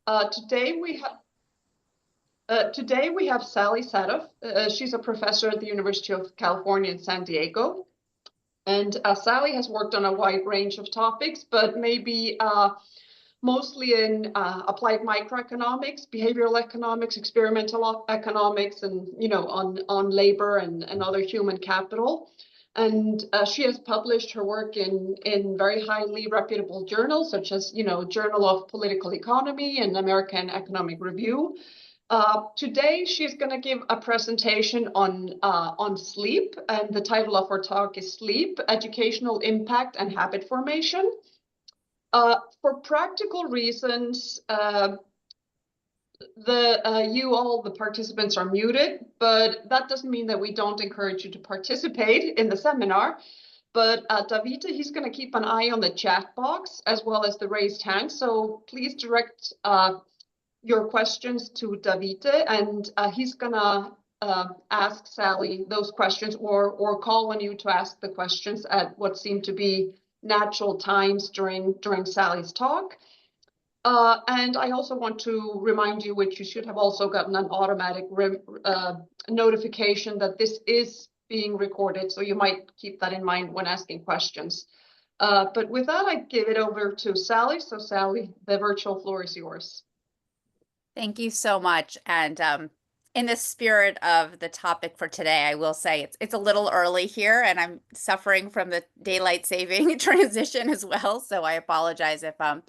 Today we have Sally Sadoff. She's a professor at the University of California in San Diego. And Sally has worked on a wide range of topics, but maybe mostly in applied microeconomics, behavioral economics, experimental economics, and on labor and other human capital. And she has published her work in very highly reputable journals, such as Journal of Political Economy and American Economic Review. Today, she's going to give a presentation on sleep, and the title of her talk is Sleep, Educational Impact and Habit Formation. For practical reasons, the participants are muted, but that doesn't mean that we don't encourage you to participate in the seminar. But Davide, he's going to keep an eye on the chat box as well as the raised hand. So please direct your questions to Davide, and he's gonna ask Sally those questions or call on you to ask the questions at what seem to be natural times during Sally's talk. And I also want to remind you, which you should have also gotten an automatic notification that this is being recorded, so you might keep that in mind when asking questions. But with that, I give it over to Sally. So Sally, the virtual floor is yours. Thank you so much. And in the spirit of the topic for today, I will say it's a little early here, and I'm suffering from the daylight saving transition as well. So I apologize if I'm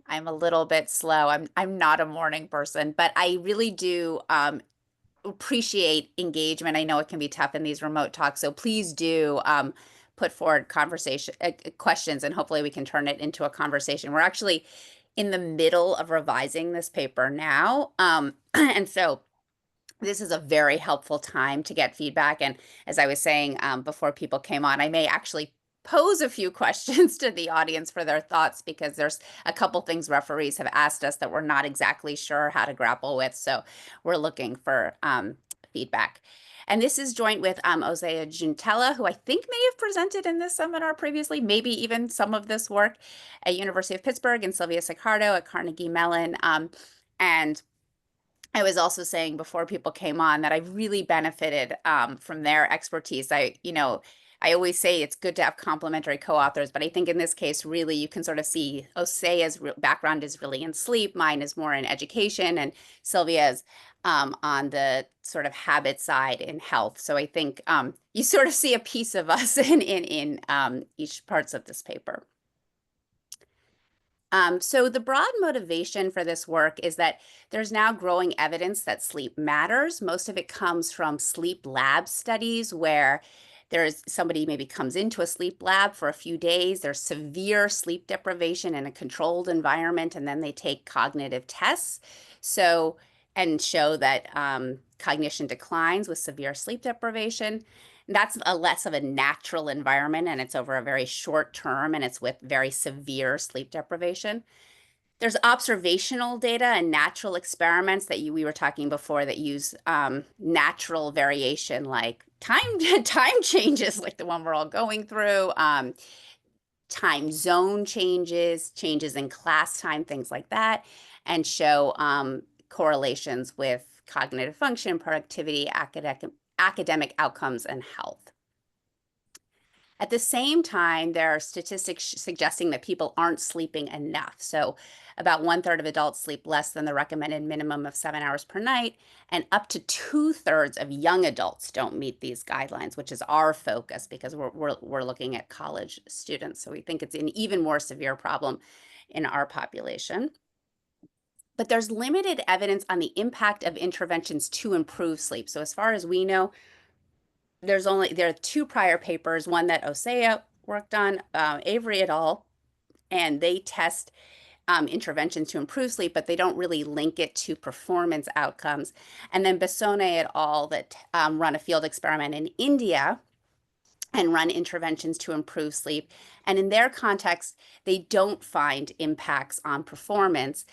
a little bit slow. I'm not a morning person, but I really do appreciate engagement. I know it can be tough in these remote talks, so please do put forward questions, and hopefully we can turn it into a conversation. We're actually in the middle of revising this paper now. And so this is a very helpful time to get feedback. And as I was saying before people came on, I may actually pose a few questions to the audience for their thoughts, because there's a couple things referees have asked us that we're not exactly sure how to grapple with. So we're looking for feedback. And this is joint with Osea Giuntella, who I think may have presented in this seminar previously, maybe even some of this work at University of Pittsburgh, and Sylvia Sicardo at Carnegie Mellon. And I was also saying before people came on that I really benefited from their expertise. I always say it's good to have complementary co-authors, but I think in this case, really, you can sort of see Osea's background is really in sleep. Mine is more in education, and Sylvia's on the sort of habit side in health. So I think you sort of see a piece of us in each parts of this paper. So the broad motivation for this work is that there's now growing evidence that sleep matters. Most of it comes from sleep lab studies where there's somebody maybe comes into a sleep lab for a few days, there's severe sleep deprivation in a controlled environment, and then they take cognitive tests and show that cognition declines with severe sleep deprivation. That's a less of a natural environment, and it's over a very short term, and it's with very severe sleep deprivation. There's observational data and natural experiments that we were talking before that use natural variation, like time changes, like the one we're all going through, time zone changes in class time, things like that, and show correlations with cognitive function, productivity, academic outcomes, and health. At the same time, there are statistics suggesting that people aren't sleeping enough. So about 1/3 of adults sleep less than the recommended minimum of 7 hours per night, and up to 2/3 of young adults don't meet these guidelines, which is our focus because we're looking at college students. So we think it's an even more severe problem in our population. But there's limited evidence on the impact of interventions to improve sleep. So as far as we know, there are 2 prior papers, one that Osea worked on, Avery et al., and they test interventions to improve sleep, but they don't really link it to performance outcomes. And then Bassone et al. That run a field experiment in India and run interventions to improve sleep. And in their context, they don't find impacts on performance.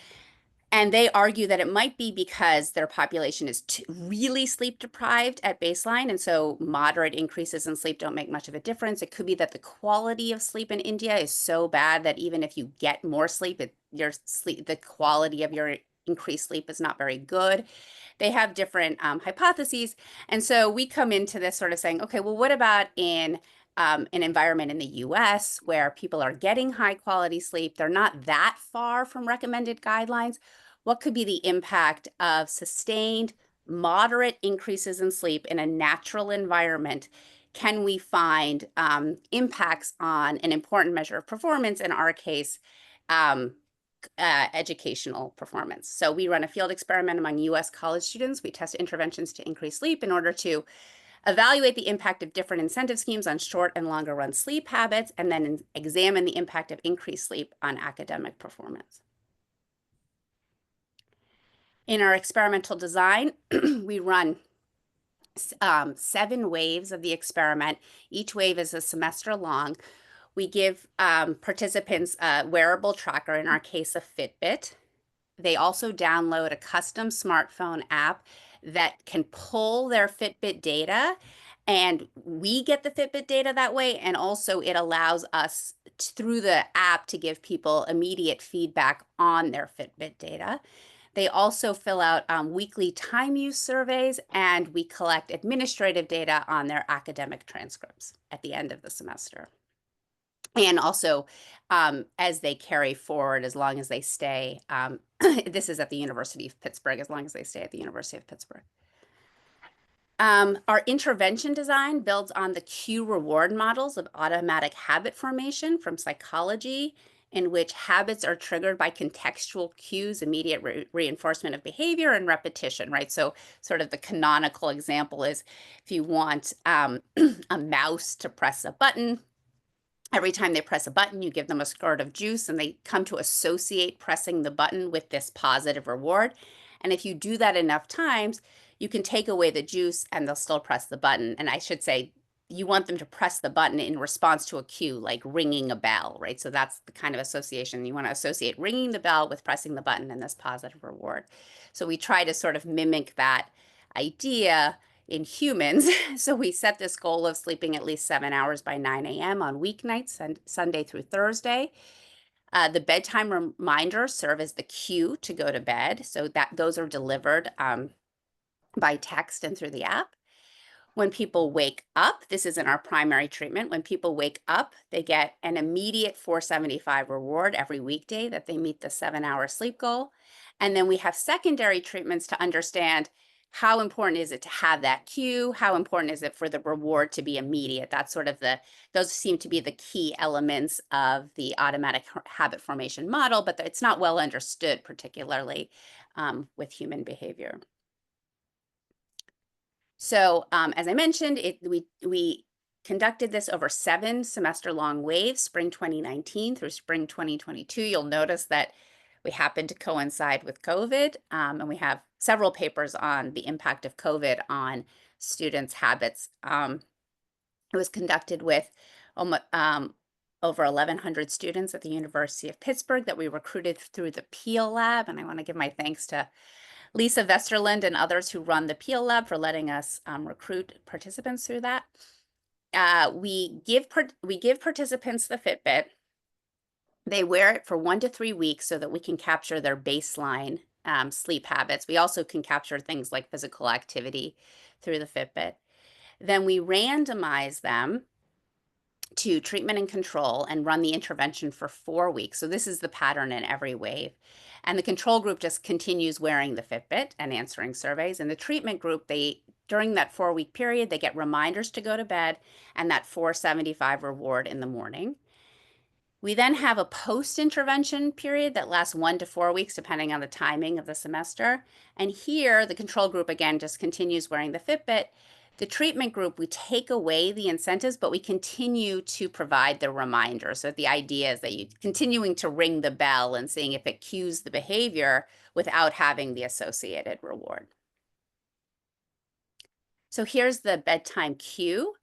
And they argue that it might be because their population is really sleep deprived at baseline, and so moderate increases in sleep don't make much of a difference. It could be that the quality of sleep in India is so bad that even if you get more sleep, the quality of your increased sleep is not very good. They have different hypotheses. And so we come into this sort of saying, okay, well, what about in an environment in the US where people are getting high quality sleep? They're not that far from recommended guidelines. What could be the impact of sustained moderate increases in sleep in a natural environment? Can we find impacts on an important measure of performance, in our case, educational performance? So we run a field experiment among US college students. We test interventions to increase sleep in order to evaluate the impact of different incentive schemes on short and longer run sleep habits, and then examine the impact of increased sleep on academic performance. In our experimental design, we run 7 waves of the experiment. Each wave is a semester long. We give participants a wearable tracker, in our case, a Fitbit. They also download a custom smartphone app that can pull their Fitbit data, and we get the Fitbit data that way. And also it allows us through the app to give people immediate feedback on their Fitbit data. They also fill out weekly time use surveys, and we collect administrative data on their academic transcripts at the end of the semester. And also, as they carry forward, as long as they stay, this is at the University of Pittsburgh, as long as they stay at the University of Pittsburgh. Our intervention design builds on the cue reward models of automatic habit formation from psychology, in which habits are triggered by contextual cues, immediate reinforcement of behavior, and repetition, right? So sort of the canonical example is if you want a mouse to press a button, every time they press a button, you give them a squirt of juice, and they come to associate pressing the button with this positive reward. And if you do that enough times, you can take away the juice and they'll still press the button. And I should say, you want them to press the button in response to a cue, like ringing a bell, right? So that's the kind of association. You want to associate ringing the bell with pressing the button and this positive reward. So we try to sort of mimic that idea in humans. So we set this goal of sleeping at least 7 hours by 9 a.m. on weeknights and Sunday through Thursday. The bedtime reminders serve as the cue to go to bed. So that those are delivered by text and through the app. When people wake up, this isn't our primary treatment. When people wake up, they get an immediate 475 reward every weekday that they meet the 7-hour sleep goal. And then we have secondary treatments to understand how important is it to have that cue? How important is it for the reward to be immediate? That's sort of those seem to be the key elements of the automatic habit formation model, but it's not well understood, particularly with human behavior. So as I mentioned, we conducted this over 7 semester-long waves, spring 2019 through spring 2022. You'll notice that we happen to coincide with COVID, and we have several papers on the impact of COVID on students' habits. It was conducted with over 1,100 students at the University of Pittsburgh that we recruited through the Peel Lab, and I want to give my thanks to Lisa Vesterland and others who run the Peel Lab for letting us recruit participants through that. We give participants the Fitbit. They wear it for 1 to 3 weeks so that we can capture their baseline sleep habits. We also can capture things like physical activity through the Fitbit. Then we randomize them to treatment and control and run the intervention for 4 weeks. So this is the pattern in every wave. And the control group just continues wearing the Fitbit and answering surveys. And the treatment group, during that 4-week period, they get reminders to go to bed and that 475 reward in the morning. We then have a post-intervention period that lasts 1 to 4 weeks, depending on the timing of the semester. And here, the control group, again, just continues wearing the Fitbit. The treatment group, we take away the incentives, but we continue to provide the reminder. So the idea is that you're continuing to ring the bell and seeing if it cues the behavior without having the associated reward. So here's the bedtime cue.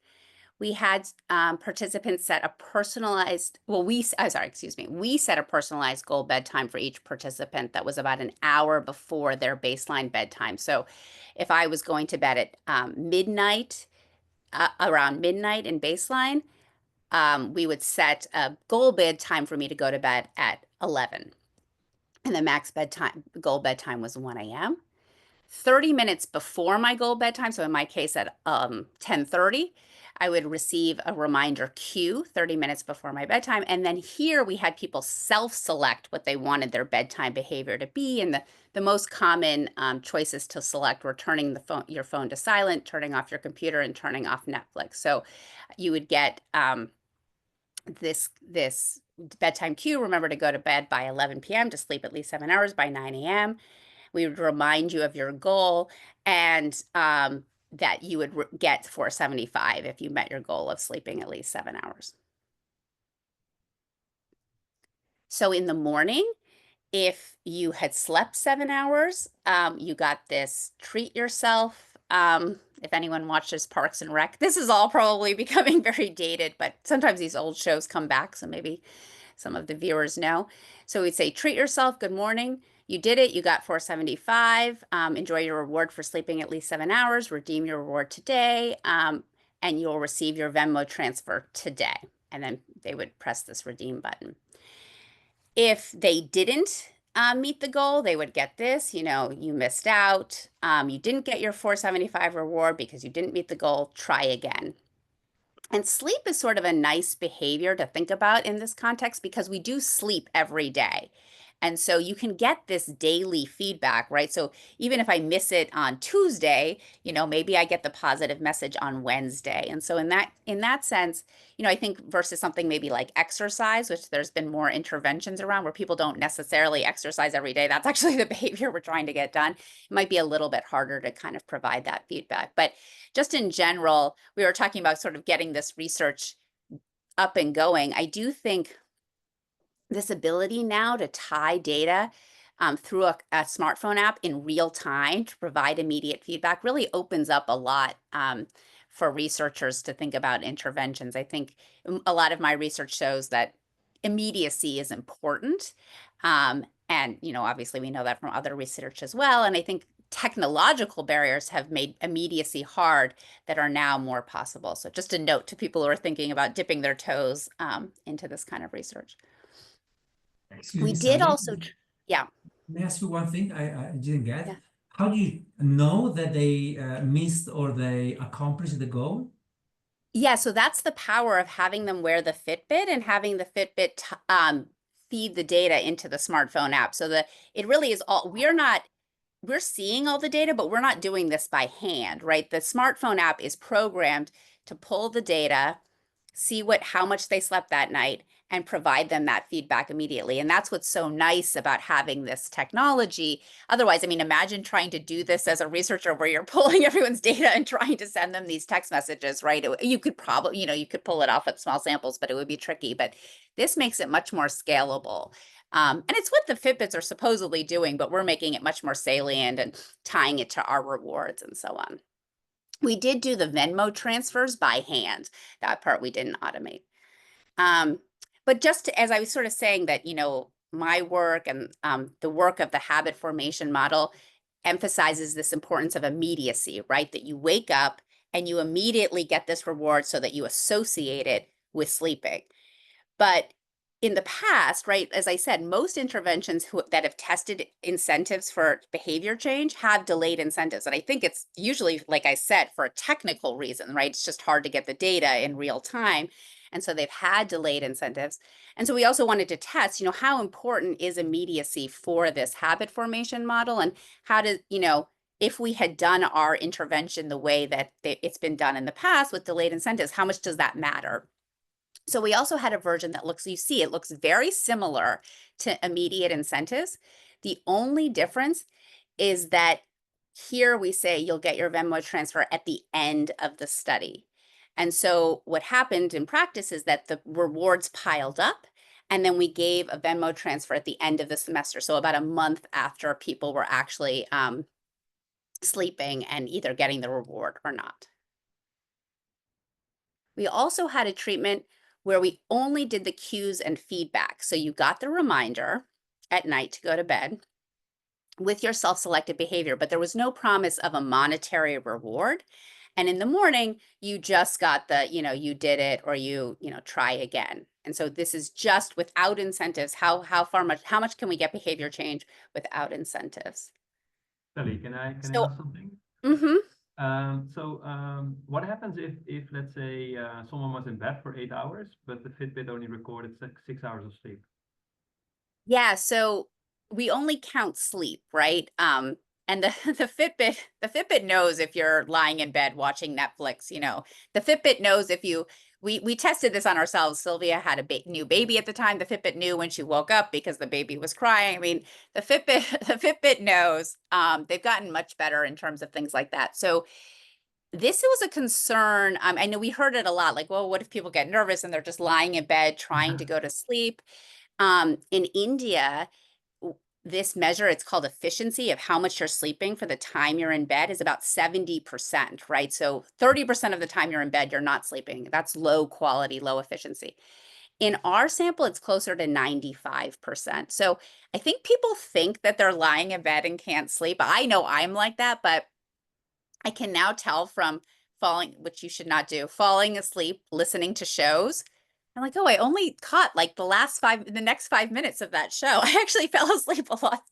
We had participants set a personalized, we set a personalized goal bedtime for each participant that was about an hour before their baseline bedtime. So if I was going to bed at midnight, around midnight in baseline, we would set a goal bedtime for me to go to bed at 11. and the max goal bedtime was 1 a.m. 30 minutes before my goal bedtime, so in my case at 10:30, I would receive a reminder cue 30 minutes before my bedtime. And then here we had people self-select what they wanted their bedtime behavior to be. And the most common choices to select were turning your phone to silent, turning off your computer, and turning off Netflix. So you would get this bedtime cue: remember to go to bed by 11 p.m. to sleep at least 7 hours by 9 a.m. We would remind you of your goal, and that you would get 475 if you met your goal of sleeping at least 7 hours. So in the morning, if you had slept 7 hours, you got this treat yourself. If anyone watches Parks and Rec, this is all probably becoming very dated, but sometimes these old shows come back, so maybe some of the viewers know. So we'd say, treat yourself, good morning. You did it, you got 475. Enjoy your reward for sleeping at least 7 hours. Redeem your reward today, and you'll receive your Venmo transfer today. And then they would press this redeem button. If they didn't meet the goal, they would get this: you missed out. You didn't get your 475 reward because you didn't meet the goal. Try again. And sleep is sort of a nice behavior to think about in this context because we do sleep every day. And so you can get this daily feedback, right? So even if I miss it on Tuesday, maybe I get the positive message on Wednesday. And so in that sense, I think versus something maybe like exercise, which there's been more interventions around where people don't necessarily exercise every day. That's actually the behavior we're trying to get done. It might be a little bit harder to kind of provide that feedback. But just in general, we were talking about sort of getting this research up and going. I do think this ability now to tie data through a smartphone app in real time to provide immediate feedback really opens up a lot for researchers to think about interventions. I think a lot of my research shows that immediacy is important. And, obviously we know that from other research as well. And I think technological barriers have made immediacy hard that are now more possible. So just a note to people who are thinking about dipping their toes into this kind of research. Excuse We me, did Sally. also, yeah. May I ask you one thing I didn't get? Yeah. How do you know that they missed or they accomplished the goal? Yeah, so that's the power of having them wear the Fitbit and having the Fitbit feed the data into the smartphone app. So that it really is all, we're seeing all the data, but we're not doing this by hand, right? The smartphone app is programmed to pull the data, see how much they slept that night, and provide them that feedback immediately. And that's what's so nice about having this technology. Otherwise, I mean, imagine trying to do this as a researcher where you're pulling everyone's data and trying to send them these text messages, right? You could probably, you could pull it off with small samples, but it would be tricky. But this makes it much more scalable. And it's what the Fitbits are supposedly doing, but we're making it much more salient and tying it to our rewards and so on. We did do the Venmo transfers by hand. That part we didn't automate. But just as I was sort of saying that, my work and the work of the habit formation model emphasizes this importance of immediacy, right? That you wake up and you immediately get this reward so that you associate it with sleeping. But in the past, right, as I said, most interventions that have tested incentives for behavior change have delayed incentives. And I think it's usually, like I said, for a technical reason, right? It's just hard to get the data in real time. And so they've had delayed incentives. And so we also wanted to test, how important is immediacy for this habit formation model, and how to, if we had done our intervention the way that it's been done in the past with delayed incentives, how much does that matter? So we also had a version that looks very similar to immediate incentives. The only difference is that here we say you'll get your Venmo transfer at the end of the study. And so what happened in practice is that the rewards piled up, and then we gave a Venmo transfer at the end of the semester. So about a month after people were actually sleeping and either getting the reward or not. We also had a treatment where we only did the cues and feedback. So you got the reminder at night to go to bed with your self-selected behavior, but there was no promise of a monetary reward. And in the morning, you just got the, you did it, or try again. And so this is just without incentives. How much can we get behavior change without incentives? Sally, can I So- ask something? Mm-hmm. What happens if let's say someone was in bed for 8 hours, but the Fitbit only recorded 6 hours of sleep? Yeah, so we only count sleep, right? And the Fitbit knows if you're lying in bed watching Netflix, you know. The Fitbit knows if you we tested this on ourselves. Sylvia had a new baby at the time. The Fitbit knew when she woke up because the baby was crying. I mean, the Fitbit knows. They've gotten much better in terms of things like that. So this was a concern. I know we heard it a lot, like, well, what if people get nervous and they're just lying in bed trying to go to sleep? In India, this measure, it's called efficiency of how much you're sleeping for the time you're in bed, is about 70%, right? So 30% of the time you're in bed, you're not sleeping. That's low quality, low efficiency. In our sample, it's closer to 95%. So I think people think that they're lying in bed and can't sleep. I know I'm like that, but I can now tell from falling, which you should not do, falling asleep, listening to shows. I'm like, oh, I only caught like the next 5 minutes of that show. I actually fell asleep a lot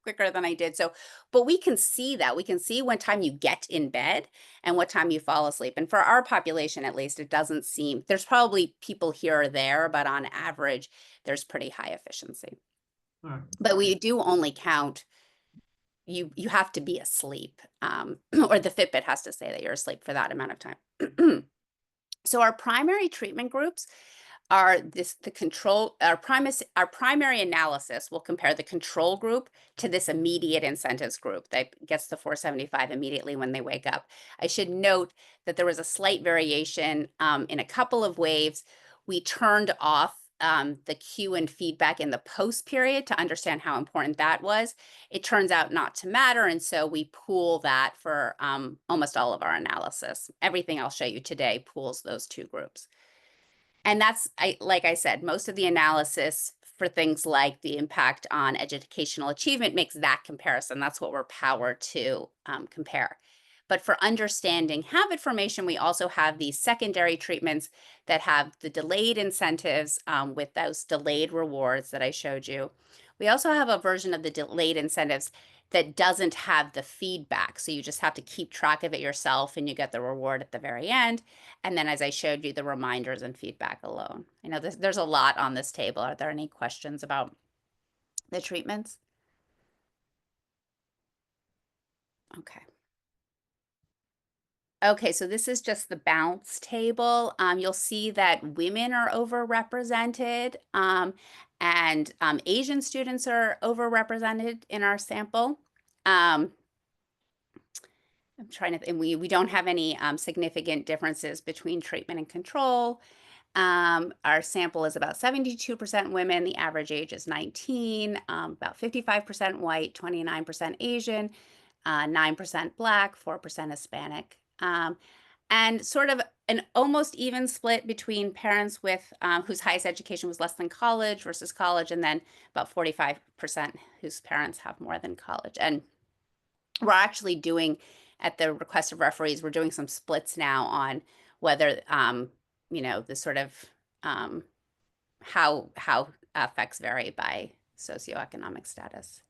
quicker than I did. So, but we can see that. We can see what time you get in bed and what time you fall asleep. And for our population, at least, it doesn't seem, there's probably people here or there, but on average, there's pretty high efficiency. Right. But we do only count, you have to be asleep, or the Fitbit has to say that you're asleep for that amount of time. So our primary treatment groups are our primary analysis will compare the control group to this immediate incentives group that gets the 475 immediately when they wake up. I should note that there was a slight variation in a couple of waves. We turned off the cue and feedback in the post period to understand how important that was. It turns out not to matter, and so we pool that for almost all of our analysis. Everything I'll show you today pools those two groups. And that's, like I said, most of the analysis for things like the impact on educational achievement makes that comparison. That's what we're powered to compare. But for understanding habit formation, we also have these secondary treatments that have the delayed incentives with those delayed rewards that I showed you. We also have a version of the delayed incentives that doesn't have the feedback. So you just have to keep track of it yourself and you get the reward at the very end. And then, as I showed you, the reminders and feedback alone. I know there's a lot on this table. Are there any questions about the treatments? Okay. Okay, so this is just the bounce table. You'll see that women are overrepresented and Asian students are overrepresented in our sample. I'm trying to, and we don't have any significant differences between treatment and control. Our sample is about 72% women. The average age is 19, about 55% white, 29% Asian, 9% Black, 4% Hispanic. And sort of an almost even split between parents with whose highest education was less than college versus college, and then about 45% whose parents have more than college. And we're actually doing, at the request of referees, we're doing some splits now on whether, you know, the sort of how effects vary by socioeconomic status.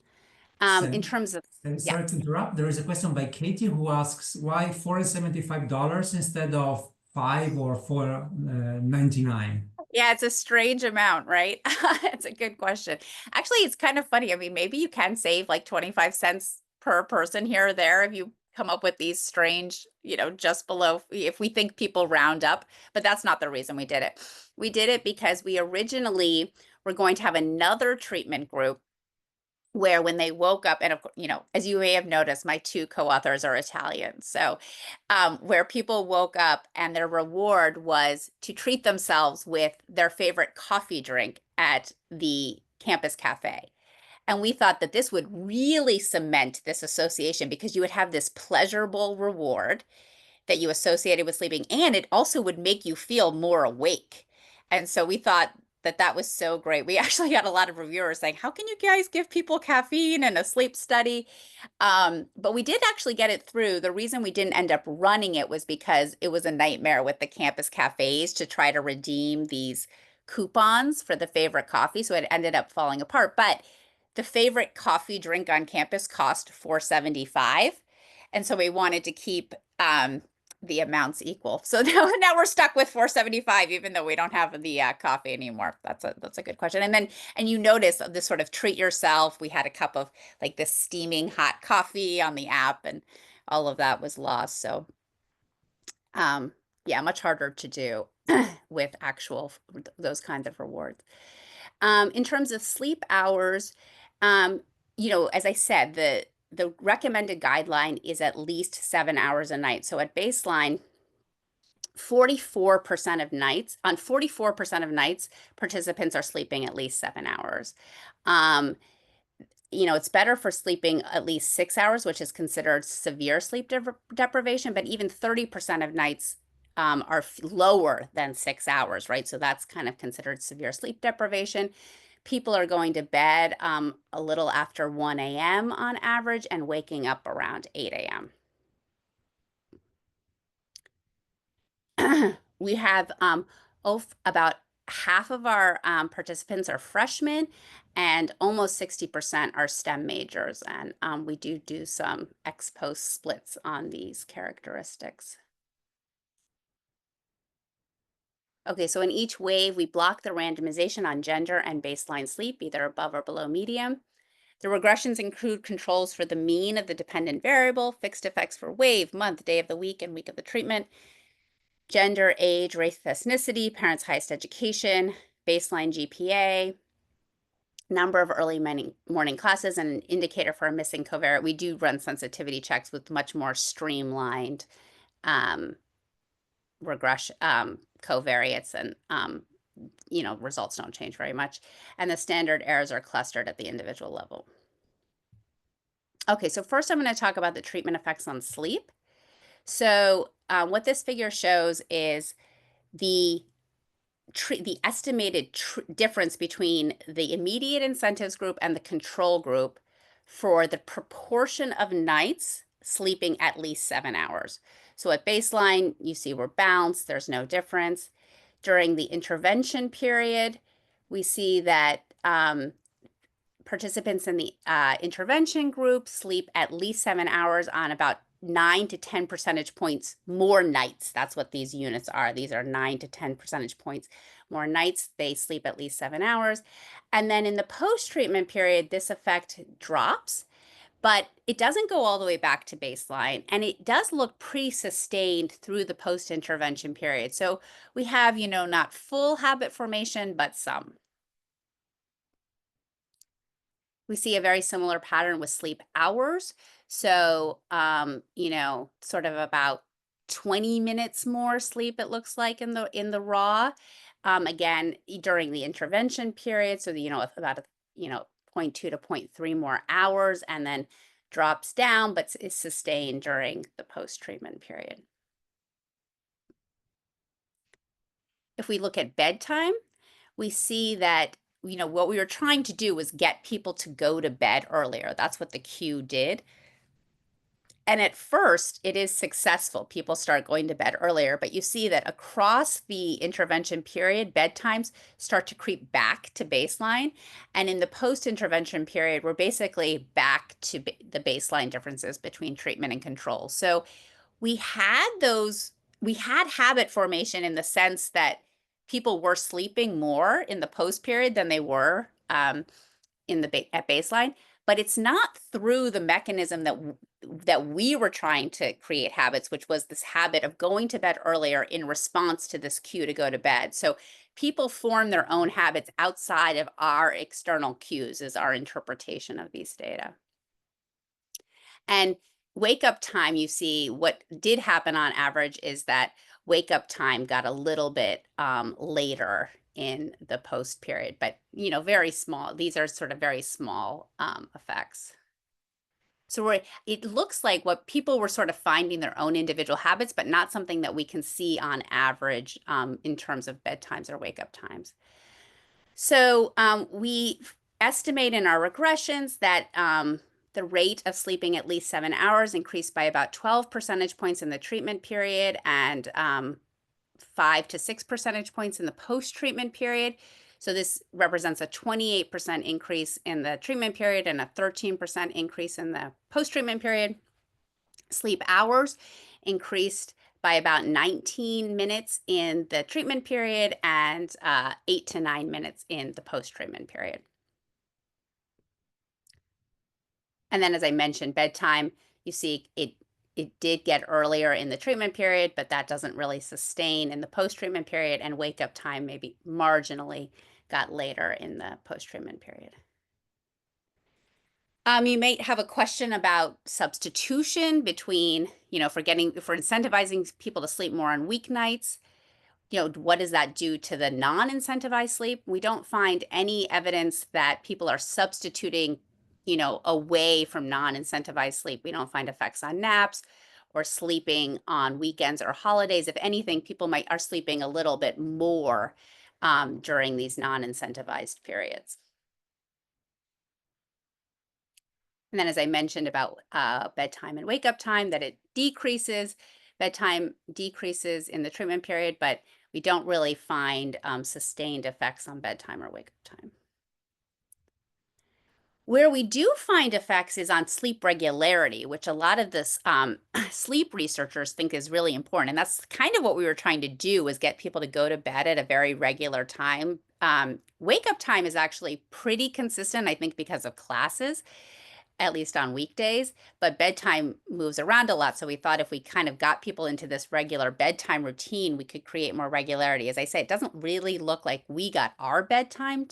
In terms of, sorry to interrupt. There is a question by Katie who asks why $475 instead of $5 or $4.99. Yeah, it's a strange amount, right? It's a good question. Actually, it's kind of funny. I mean, maybe you can save like 25 cents per person here or there if you come up with these strange, you know, just below, if we think people round up, but that's not the reason we did it. We did it because we originally were going to have another treatment group where when they woke up, and of course, you know, as you may have noticed, my two co-authors are Italian. So where people woke up and their reward was to treat themselves with their favorite coffee drink at the campus cafe. And we thought that this would really cement this association because you would have this pleasurable reward that you associated with sleeping, and it also would make you feel more awake. And so we thought that that was so great. We actually got a lot of reviewers saying, how can you guys give people caffeine and a sleep study? But we did actually get it through. The reason we didn't end up running it was because it was a nightmare with the campus cafes to try to redeem these coupons for the favorite coffee, so it ended up falling apart. But the favorite coffee drink on campus cost $4.75, and so we wanted to keep the amounts equal. So now we're stuck with $4.75, even though we don't have the coffee anymore. That's a good question. And you notice this sort of treat yourself. We had a cup of like this steaming hot coffee on the app, and all of that was lost. So yeah, much harder to do with actual those kinds of rewards. In terms of sleep hours, as I said, the recommended guideline is at least 7 hours a night. So at baseline, 44% of nights, participants are sleeping at least 7 hours. It's better for sleeping at least 6 hours, which is considered severe sleep deprivation, but even 30% of nights are lower than 6 hours, right? So that's kind of considered severe sleep deprivation. People are going to bed a little after 1 a.m. on average and waking up around 8 a.m. We have about half of our participants are freshmen, and almost 60% are STEM majors. And we do some ex-post splits on these characteristics. Okay, so in each wave, we block the randomization on gender and baseline sleep, either above or below medium. The regressions include controls for the mean of the dependent variable, fixed effects for wave, month, day of the week, and week of the treatment, gender, age, race, ethnicity, parents' highest education, baseline GPA, number of early morning classes, and an indicator for a missing covariate. We do run sensitivity checks with much more streamlined regression covariates, and results don't change very much. And the standard errors are clustered at the individual level. Okay, so first I'm going to talk about the treatment effects on sleep. So what this figure shows is the estimated difference between the immediate incentives group and the control group for the proportion of nights sleeping at least 7 hours. So at baseline, you see we're balanced, there's no difference. During the intervention period, we see that participants in the intervention group sleep at least 7 hours on about 9 to 10 percentage points more nights. That's what these units are. These are 9 to 10 percentage points more nights. They sleep at least 7 hours. And then in the post-treatment period, this effect drops, but it doesn't go all the way back to baseline. And it does look pretty sustained through the post-intervention period. So we have, not full habit formation, but some. We see a very similar pattern with sleep hours. So, sort of about 20 minutes more sleep, it looks like in the raw. Again, during the intervention period, so about 0.2 to 0.3 more hours, and then drops down, but is sustained during the post-treatment period. If we look at bedtime, we see that what we were trying to do was get people to go to bed earlier. That's what the cue did. And at first, it is successful. People start going to bed earlier, but you see that across the intervention period, bedtimes start to creep back to baseline. And in the post-intervention period, we're basically back to the baseline differences between treatment and control. So we had habit formation in the sense that people were sleeping more in the post period than they were at baseline, but it's not through the mechanism that we were trying to create habits, which was this habit of going to bed earlier in response to this cue to go to bed. So people form their own habits outside of our external cues, is our interpretation of these data. And wake up time, you see what did happen on average is that wake up time got a little bit later in the post period, but very small. These are sort of very small effects. So it looks like what people were sort of finding their own individual habits, but not something that we can see on average in terms of bedtimes or wake up times. So we estimate in our regressions that the rate of sleeping at least 7 hours increased by about 12 percentage points in the treatment period, and 5 to 6 percentage points in the post-treatment period. So this represents a 28% increase in the treatment period and a 13% increase in the post-treatment period. Sleep hours increased by about 19 minutes in the treatment period and 8 to 9 minutes in the post-treatment period. And then, as I mentioned, bedtime, you see it did get earlier in the treatment period, but that doesn't really sustain in the post-treatment period, and wake-up time maybe marginally got later in the post-treatment period. You may have a question about substitution between, for incentivizing people to sleep more on weeknights. What does that do to the non-incentivized sleep? We don't find any evidence that people are substituting, away from non-incentivized sleep. We don't find effects on naps or sleeping on weekends or holidays. If anything, people are sleeping a little bit more during these non-incentivized periods. And then, as I mentioned about bedtime and wake-up time, that it decreases. Bedtime decreases in the treatment period, but we don't really find sustained effects on bedtime or wake-up time. Where we do find effects is on sleep regularity, which a lot of this sleep researchers think is really important. And that's kind of what we were trying to do, was get people to go to bed at a very regular time. Wake-up time is actually pretty consistent, I think, because of classes, at least on weekdays, but bedtime moves around a lot. So we thought if we kind of got people into this regular bedtime routine, we could create more regularity. As I say, it doesn't really look like we got our bedtime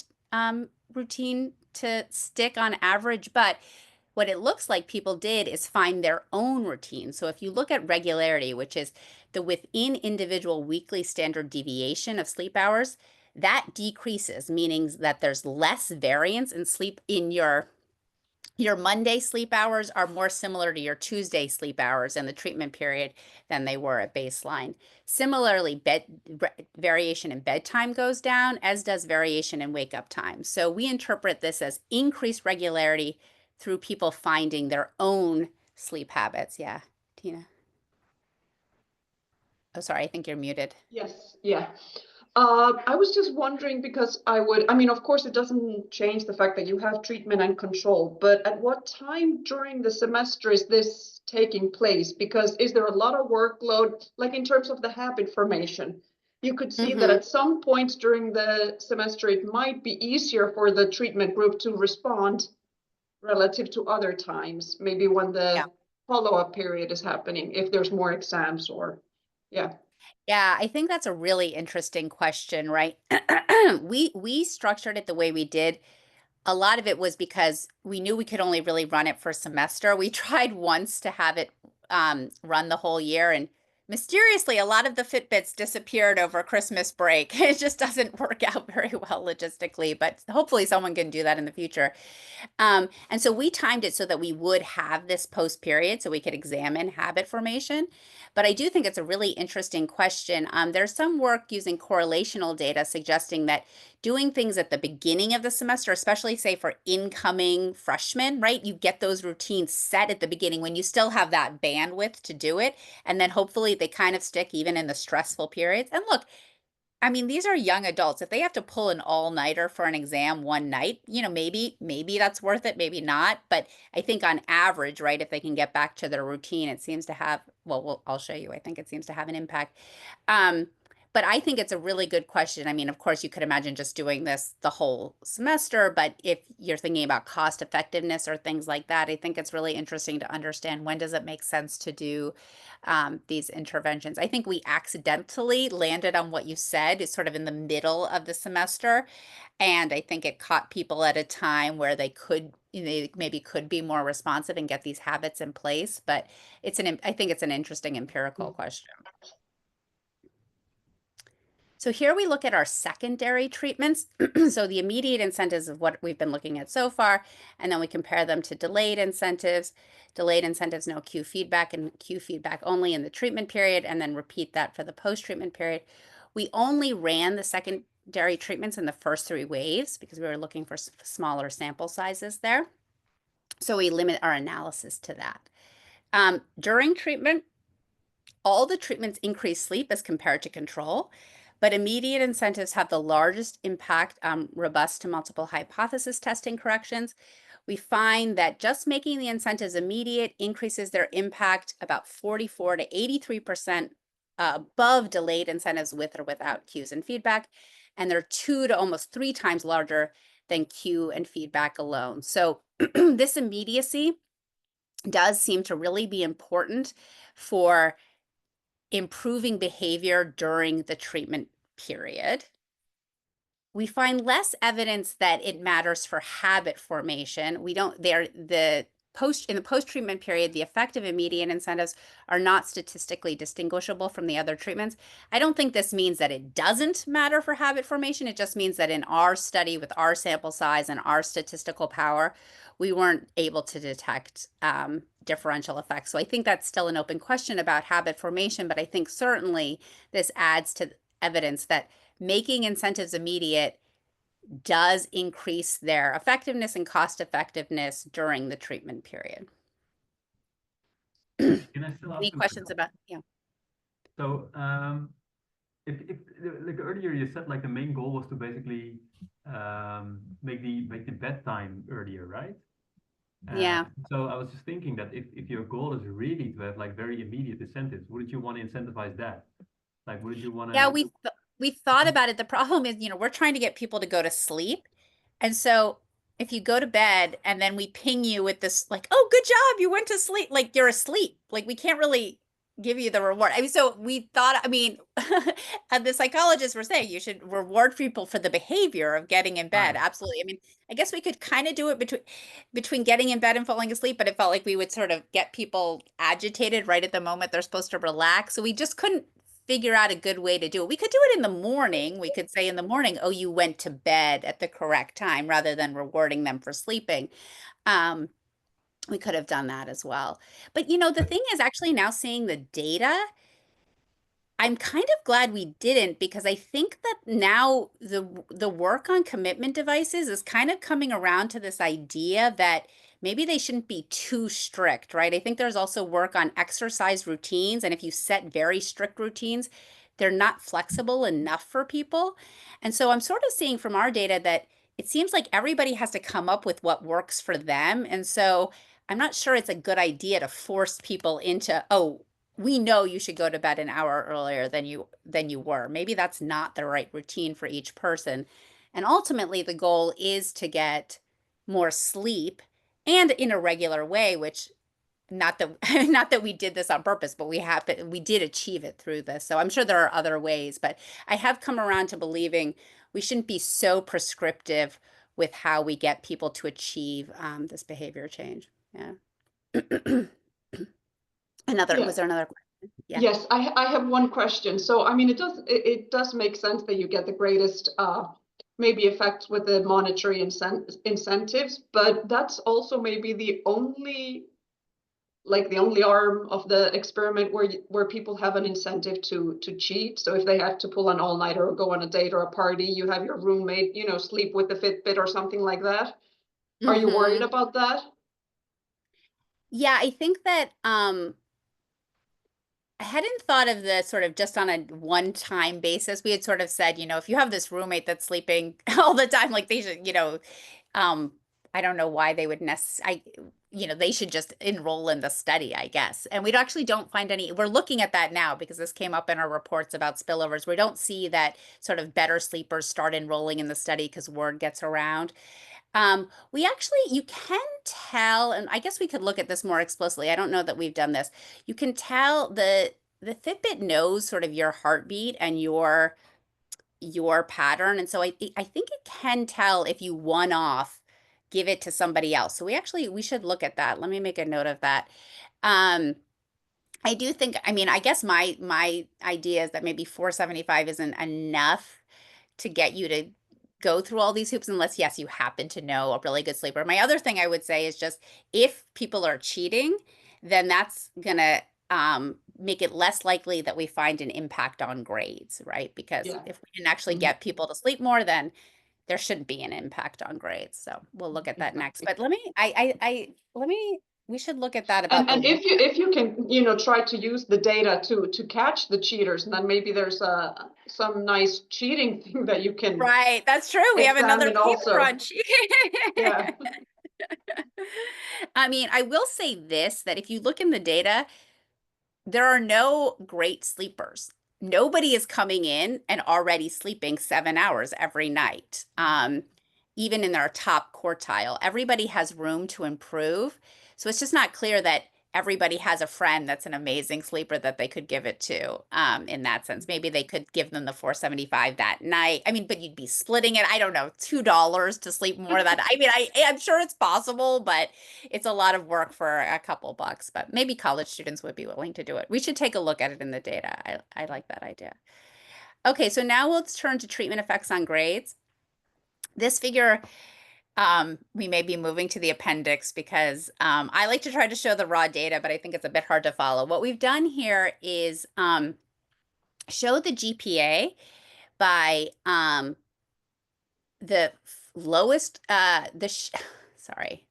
routine to stick on average, but what it looks like people did is find their own routine. So if you look at regularity, which is the within individual weekly standard deviation of sleep hours, that decreases, meaning that there's less variance in sleep in your Monday sleep hours are more similar to your Tuesday sleep hours in the treatment period than they were at baseline. Similarly, variation in bedtime goes down, as does variation in wake-up time. So we interpret this as increased regularity through people finding their own sleep habits. Yeah, Tina. Oh, sorry, I think you're muted. Yes, yeah. I was just wondering, because of course, it doesn't change the fact that you have treatment and control, but at what time during the semester is this taking place? Because is there a lot of workload, like in terms of the habit formation? You could see that at some points during the semester, it might be easier for the treatment group to respond relative to other times, maybe when the follow-up period is happening, if there's more exams or, yeah. Yeah, I think that's a really interesting question, right? We structured it the way we did. A lot of it was because we knew we could only really run it for a semester. We tried once to have it run the whole year, and mysteriously, a lot of the Fitbits disappeared over Christmas break. It just doesn't work out very well logistically, but hopefully someone can do that in the future. And so we timed it so that we would have this post period so we could examine habit formation. But I do think it's a really interesting question. There's some work using correlational data suggesting that doing things at the beginning of the semester, especially say for incoming freshmen, right? You get those routines set at the beginning when you still have that bandwidth to do it. And then hopefully they kind of stick even in the stressful periods. And look, I mean, these are young adults. If they have to pull an all-nighter for an exam one night, maybe that's worth it, maybe not. But I think on average, right, if they can get back to their routine, it seems to have, well, I'll show you. I think it seems to have an impact. But I think it's a really good question. I mean, of course, you could imagine just doing this the whole semester, but if you're thinking about cost effectiveness or things like that, I think it's really interesting to understand, when does it make sense to do these interventions. I think we accidentally landed on what you said is sort of in the middle of the semester. And I think it caught people at a time where they maybe could be more responsive and get these habits in place. But I think it's an interesting empirical question. So here we look at our secondary treatments. So the immediate incentives of what we've been looking at so far, and then we compare them to delayed incentives. Delayed incentives, no cue feedback, and cue feedback only in the treatment period, and then repeat that for the post-treatment period. We only ran the secondary treatments in the first 3 waves because we were looking for smaller sample sizes there. So we limit our analysis to that. During treatment, all the treatments increase sleep as compared to control, but immediate incentives have the largest impact on robust to multiple hypothesis testing corrections. We find that just making the incentives immediate increases their impact about 44 to 83% above delayed incentives with or without cues and feedback. And they're 2 to almost 3 times larger than cue and feedback alone. So this immediacy does seem to really be important for improving behavior during the treatment period. We find less evidence that it matters for habit formation. We don't, in the post-treatment period, the effective immediate incentives are not statistically distinguishable from the other treatments. I don't think this means that it doesn't matter for habit formation. It just means that in our study with our sample size and our statistical power, we weren't able to detect differential effects. So I think that's still an open question about habit formation, but I think certainly this adds to evidence that making incentives immediate does increase their effectiveness and cost effectiveness during the treatment period. Can I still ask Any questions about, yeah. So, if like earlier you said like the main goal was to basically make the bedtime earlier, right? Yeah. So I was just thinking that if your goal is really to have like very immediate incentives, wouldn't you want to incentivize that? Like, wouldn't you want to? Yeah, we thought about it. The problem is, we're trying to get people to go to sleep. And so if you go to bed and then we ping you with this, like, oh, good job, you went to sleep, like you're asleep. Like we can't really give you the reward. I mean, so we thought, and the psychologists were saying you should reward people for the behavior of getting in bed. Right. Absolutely. I mean, I guess we could kind of do it between getting in bed and falling asleep, but it felt like we would sort of get people agitated right at the moment they're supposed to relax. So we just couldn't figure out a good way to do it. We could do it in the morning. We could say in the morning, oh, you went to bed at the correct time rather than rewarding them for sleeping. We could have done that as well. But the thing is actually now seeing the data, I'm kind of glad we didn't, because I think that now the work on commitment devices is kind of coming around to this idea that maybe they shouldn't be too strict, right? I think there's also work on exercise routines, and if you set very strict routines, they're not flexible enough for people. And so I'm sort of seeing from our data that it seems like everybody has to come up with what works for them. And so I'm not sure it's a good idea to force people into, oh, we know you should go to bed an hour earlier than you were. Maybe that's not the right routine for each person. And ultimately the goal is to get more sleep and in a regular way, which not that we did this on purpose, but we did achieve it through this. So I'm sure there are other ways, but I have come around to believing we shouldn't be so prescriptive with how we get people to achieve this behavior change. Yeah. Was there another question? Yeah. Yes, I have one question. So, it does make sense that you get the greatest maybe effects with the monetary incentives, but that's also maybe the only arm of the experiment where people have an incentive to cheat. So if they have to pull an all-nighter or go on a date or a party, you have your roommate, sleep with the Fitbit or something like that. Are you worried about that? Yeah, I think that I hadn't thought of this sort of just on a one-time basis. We had sort of said, if you have this roommate that's sleeping all the time, like they should, I don't know why they would they should just enroll in the study, I guess. And we actually don't find any, we're looking at that now because this came up in our reports about spillovers. We don't see that sort of better sleepers start enrolling in the study because word gets around. You can tell, and I guess we could look at this more explicitly. I don't know that we've done this. You can tell the Fitbit knows sort of your heartbeat and your pattern. And so I think it can tell if you one-off give it to somebody else. So we should look at that. Let me make a note of that. I do think, I guess my idea is that maybe 475 isn't enough to get you to go through all these hoops unless, yes, you happen to know a really good sleeper. My other thing I would say is just if people are cheating, then that's going to make it less likely that we find an impact on grades, right? Because if we can actually get people to sleep more, then there shouldn't be an impact on grades. So we'll look at that next. But let me we should look at that about And the if you can, you know, try to use the data to catch the cheaters, and then maybe there's some nice cheating thing that you can right. That's true. We have another examine peep also. crunch. Yeah. I mean, I will say this, that if you look in the data, there are no great sleepers. Nobody is coming in and already sleeping 7 hours every night, even in their top quartile. Everybody has room to improve. So it's just not clear that everybody has a friend that's an amazing sleeper that they could give it to, in that sense. Maybe they could give them the 475 that night. I mean, but you'd be splitting it, I don't know, $2 to sleep more than I mean, I'm sure it's possible, but it's a lot of work for a couple bucks. But maybe college students would be willing to do it. We should take a look at it in the data. I like that idea. Okay, so now let's turn to treatment effects on grades. This figure, we may be moving to the appendix because I like to try to show the raw data, but I think it's a bit hard to follow. What we've done here is show the GPA by the lowest, sorry,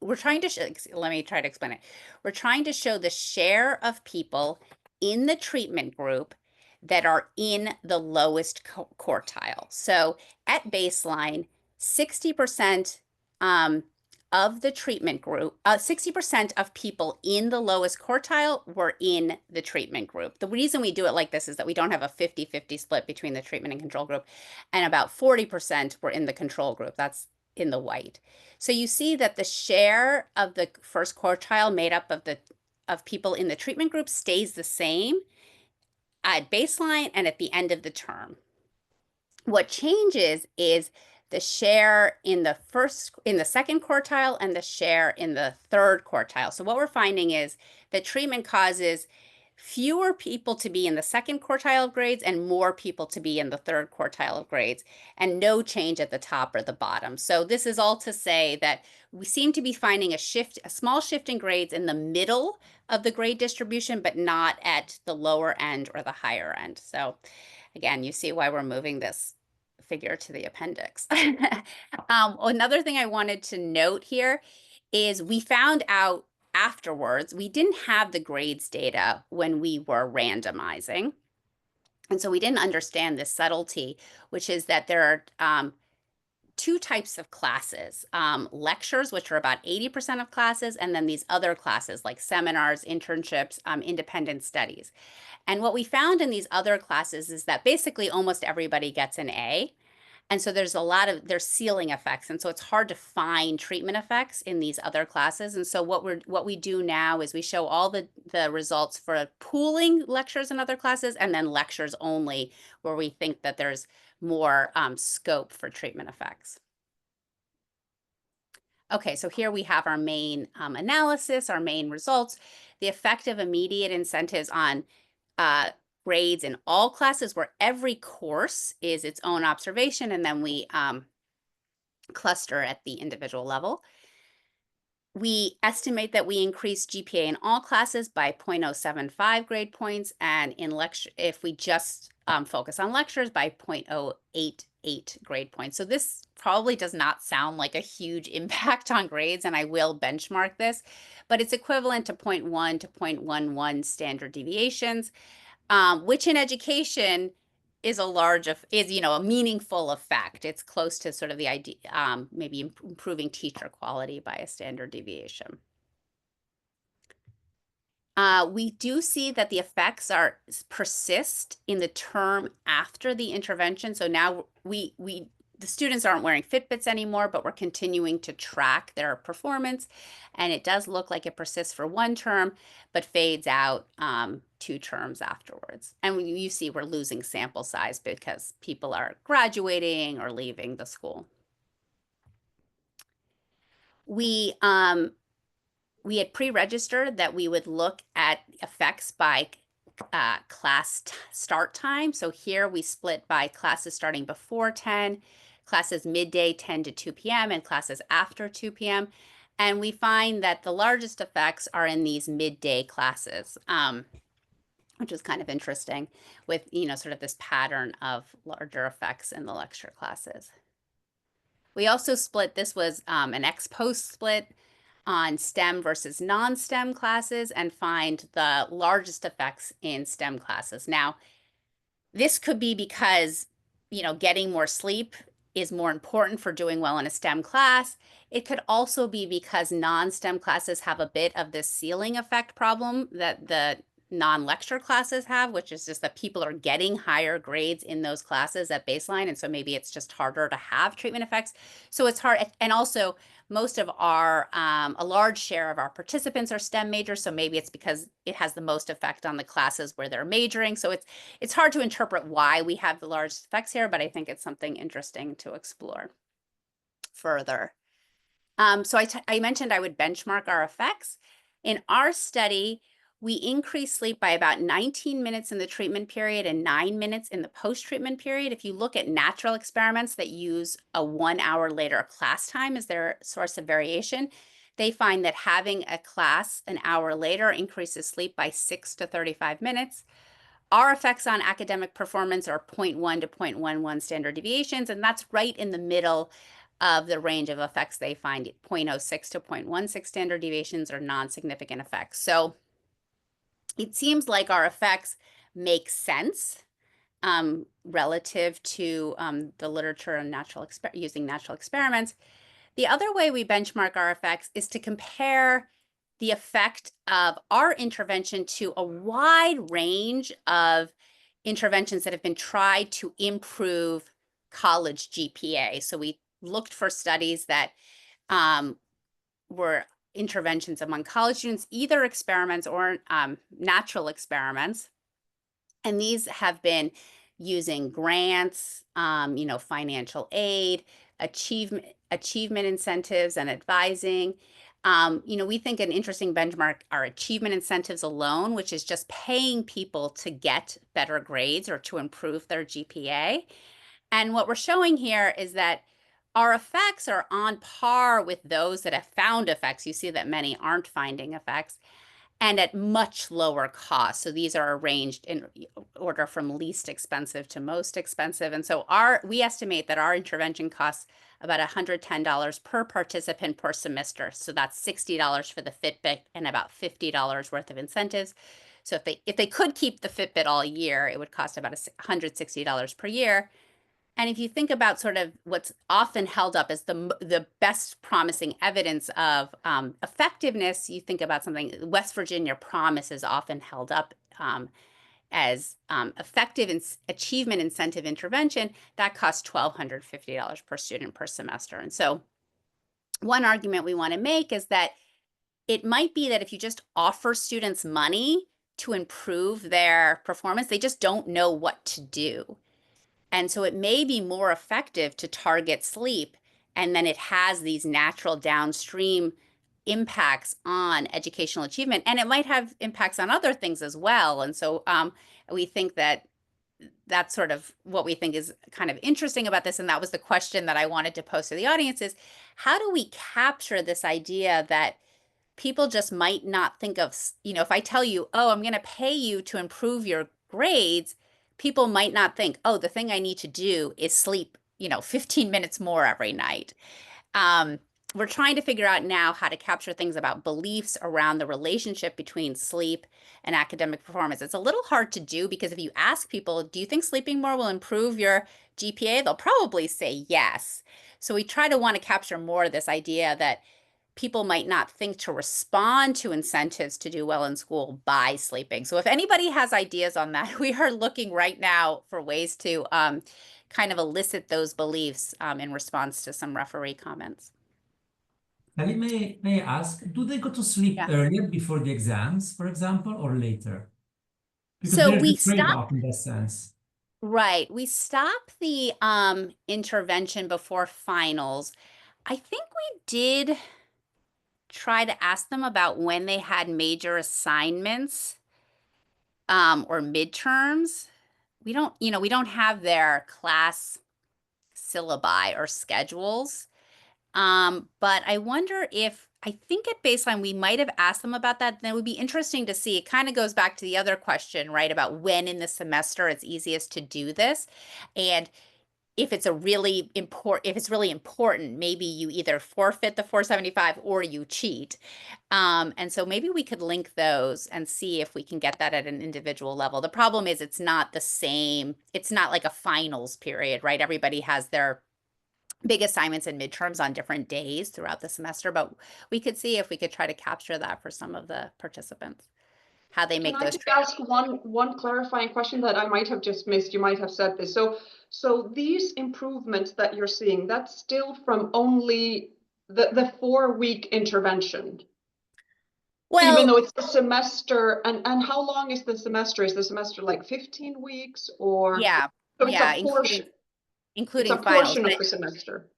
we're trying to let me try to explain it. We're trying to show the share of people in the treatment group that are in the lowest quartile. So at baseline, 60% of the treatment group, 60% of people in the lowest quartile were in the treatment group. The reason we do it like this is that we don't have a 50-50 split between the treatment and control group, and about 40% were in the control group. That's in the white. So you see that the share of the first quartile made up of people in the treatment group stays the same at baseline and at the end of the term. What changes is the share in the second quartile and the share in the third quartile. So what we're finding is that treatment causes fewer people to be in the second quartile of grades and more people to be in the third quartile of grades, and no change at the top or the bottom. So this is all to say that we seem to be finding a small shift in grades in the middle of the grade distribution, but not at the lower end or the higher end. So again, you see why we're moving this figure to the appendix. Another thing I wanted to note here is we found out afterwards, we didn't have the grades data when we were randomizing. And so we didn't understand this subtlety, which is that there are two types of classes, lectures, which are about 80% of classes, and then these other classes like seminars, internships, independent studies. And what we found in these other classes is that basically almost everybody gets an A. And so there's there's ceiling effects. And so it's hard to find treatment effects in these other classes. And so what we do now is we show all the results for pooling lectures and other classes, and then lectures only where we think that there's more scope for treatment effects. Okay, so here we have our main analysis, our main results. The effect of immediate incentives on grades in all classes, where every course is its own observation, and then we cluster at the individual level. We estimate that we increase GPA in all classes by 0.075 grade points, and in lecture, if we just focus on lectures, by 0.088 grade points. So this probably does not sound like a huge impact on grades, and I will benchmark this, but it's equivalent to 0.1 to 0.11 standard deviations, which in education is a meaningful effect. It's close to sort of the idea, maybe improving teacher quality by a standard deviation. We do see that the effects persist in the term after the intervention. So now the students aren't wearing Fitbits anymore, but we're continuing to track their performance. And it does look like it persists for one term, but fades out 2 terms afterwards. And you see we're losing sample size because people are graduating or leaving the school. We had pre-registered that we would look at effects by class start time. So here we split by classes starting before 10, classes midday 10 to 2 p.m., and classes after 2 p.m. And we find that the largest effects are in these midday classes, which is kind of interesting with, sort of this pattern of larger effects in the lecture classes. We also split, this was an ex post split on STEM versus non-STEM classes, and find the largest effects in STEM classes. Now, this could be because, getting more sleep is more important for doing well in a STEM class. It could also be because non-STEM classes have a bit of this ceiling effect problem that the non-lecture classes have, which is just that people are getting higher grades in those classes at baseline. And so maybe it's just harder to have treatment effects. So it's hard. And also, most of our, a large share of our participants are STEM majors. So maybe it's because it has the most effect on the classes where they're majoring. So it's hard to interpret why we have the large effects here, but I think it's something interesting to explore further. So I mentioned I would benchmark our effects. In our study, we increased sleep by about 19 minutes in the treatment period and 9 minutes in the post-treatment period. If you look at natural experiments that use a 1 hour later class time as their source of variation, they find that having a class an hour later increases sleep by 6 to 35 minutes. Our effects on academic performance are 0.1 to 0.11 standard deviations, and that's right in the middle of the range of effects they find. 0.06 to 0.16 standard deviations are non-significant effects. So it seems like our effects make sense relative to the literature and using natural experiments. The other way we benchmark our effects is to compare the effect of our intervention to a wide range of interventions that have been tried to improve college GPA. So we looked for studies that were interventions among college students, either experiments or natural experiments. And these have been using grants, financial aid, achievement incentives, and advising. We think an interesting benchmark are achievement incentives alone, which is just paying people to get better grades or to improve their GPA. And what we're showing here is that our effects are on par with those that have found effects. You see that many aren't finding effects, and at much lower cost. So these are arranged in order from least expensive to most expensive. And so we estimate that our intervention costs about $110 per participant per semester. So that's $60 for the Fitbit and about $50 worth of incentives. So if they could keep the Fitbit all year, it would cost about $160 per year. And if you think about sort of what's often held up as the best promising evidence of effectiveness, you think about something, West Virginia Promise is often held up as effective achievement incentive intervention. That costs $1,250 per student per semester. And so one argument we want to make is that it might be that if you just offer students money to improve their performance, they just don't know what to do. And so it may be more effective to target sleep, and then it has these natural downstream impacts on educational achievement, and it might have impacts on other things as well. And so we think that that's sort of what we think is kind of interesting about this. And that was the question that I wanted to pose to the audience is, how do we capture this idea that people just might not think of, if I tell you, oh, I'm going to pay you to improve your grades, people might not think, oh, the thing I need to do is sleep, 15 minutes more every night. We're trying to figure out now how to capture things about beliefs around the relationship between sleep and academic performance. It's a little hard to do because if you ask people, do you think sleeping more will improve your GPA? They'll probably say yes. So we want to capture more of this idea that people might not think to respond to incentives to do well in school by sleeping. So if anybody has ideas on that, we are looking right now for ways to kind of elicit those beliefs in response to some referee comments. Ali, may I ask, do they go to sleep earlier before the exams, for example, or later? Because so there's we a trade-off in that sense. Right. We stop the intervention before finals. I think we did try to ask them about when they had major assignments or midterms. We don't have their class syllabi or schedules. But I wonder I think at baseline, we might have asked them about that. Then it would be interesting to see. It kind of goes back to the other question, right, about when in the semester it's easiest to do this. And if it's really important, maybe you either forfeit the 475 or you cheat. And so maybe we could link those and see if we can get that at an individual level. The problem is it's not the same. It's not like a finals period, right? Everybody has their big assignments and midterms on different days throughout the semester, but we could see if we could try to capture that for some of the participants, how they make Can I those just trade-offs. ask one clarifying question that I might have just missed? You might have said this. So these improvements that you're seeing, that's still from only the 4-week intervention, even though Well, it's a semester. And how long is the semester? Is the semester like 15 weeks or? yeah, So it's yeah, a portion. It's including a finals. portion But of the semester.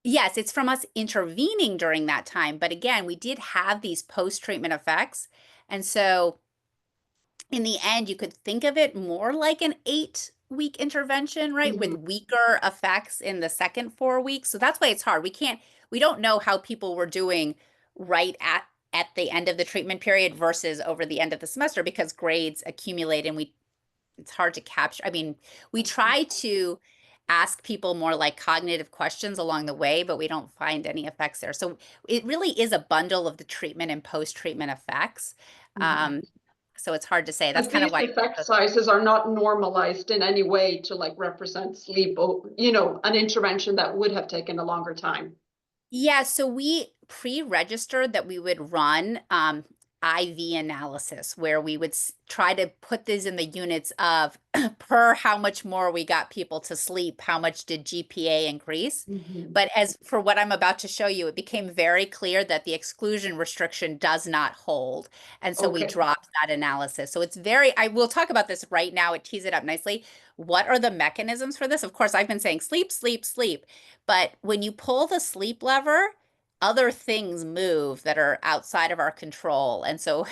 yes, it's from us intervening during that time. But again, we did have these post-treatment effects. And so in the end, you could think of it more like an 8-week intervention, right? With weaker effects in the second 4 weeks. So that's why it's hard. We don't know how people were doing right at the end of the treatment period versus over the end of the semester, because grades accumulate and it's hard to capture. I mean, we try to ask people more like cognitive questions along the way, but we don't find any effects there. So it really is a bundle of the treatment and post-treatment effects. So it's hard to say. That's But kind of these why. effect sizes are not normalized in any way to like represent sleep, you know, an intervention that would have taken a longer time. Yeah, so we pre-registered that we would run IV analysis where we would try to put these in the units of per how much more we got people to sleep, how much did GPA increase. But as for what I'm about to show you, it became very clear that the exclusion restriction does not hold. And so we Okay. dropped that analysis. So I will talk about this right now. It tees it up nicely. What are the mechanisms for this? Of course, I've been saying sleep, sleep, sleep. But when you pull the sleep lever, other things move that are outside of our control. And so,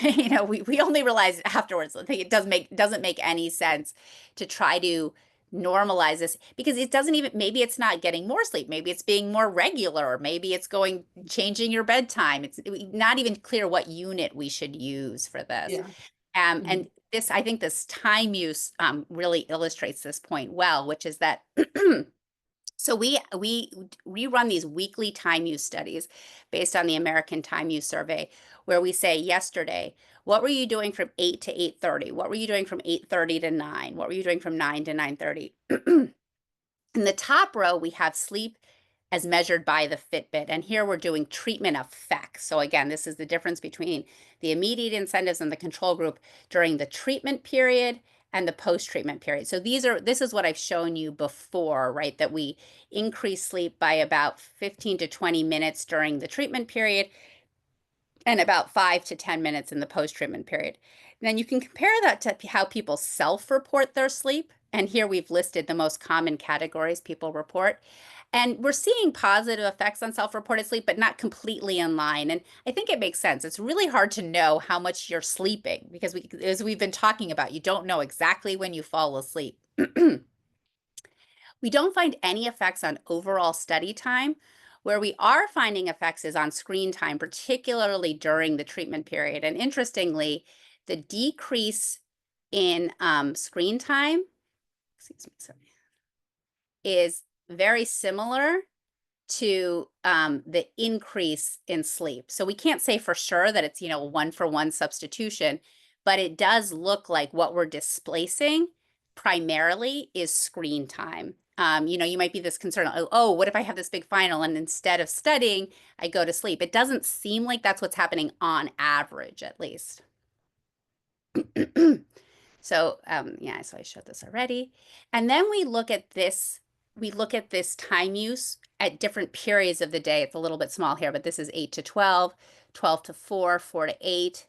we only realized afterwards, I think it doesn't make any sense to try to normalize this, because it doesn't even, maybe it's not getting more sleep, maybe it's being more regular, maybe it's changing your bedtime. It's not even clear what unit we should use for this. Yeah. And I think this time use really illustrates this point well, which is that so we run these weekly time use studies based on the American Time Use Survey, where we say yesterday, what were you doing from 8 to 8:30? What were you doing from 8:30 to 9? What were you doing from 9 to 9:30? In the top row, we have sleep as measured by the Fitbit. And here we're doing treatment effects. So again, this is the difference between the immediate incentives and the control group during the treatment period and the post-treatment period. So this is what I've shown you before, right? That we increase sleep by about 15 to 20 minutes during the treatment period and about 5 to 10 minutes in the post-treatment period. And then you can compare that to how people self-report their sleep. And here we've listed the most common categories people report. And we're seeing positive effects on self-reported sleep, but not completely in line. And I think it makes sense. It's really hard to know how much you're sleeping because as we've been talking about, you don't know exactly when you fall asleep. We don't find any effects on overall study time. Where we are finding effects is on screen time, particularly during the treatment period. And interestingly, the decrease in screen time, excuse me, sorry, is very similar to the increase in sleep. So we can't say for sure that it's, a 1-for-1 substitution, but it does look like what we're displacing primarily is screen time. You might be this concerned, oh, what if I have this big final and instead of studying, I go to sleep? It doesn't seem like that's what's happening on average, at least. So, so I showed this already. And then we look at this time use at different periods of the day. It's a little bit small here, but this is 8 to 12, 12 to 4, 4 to 8,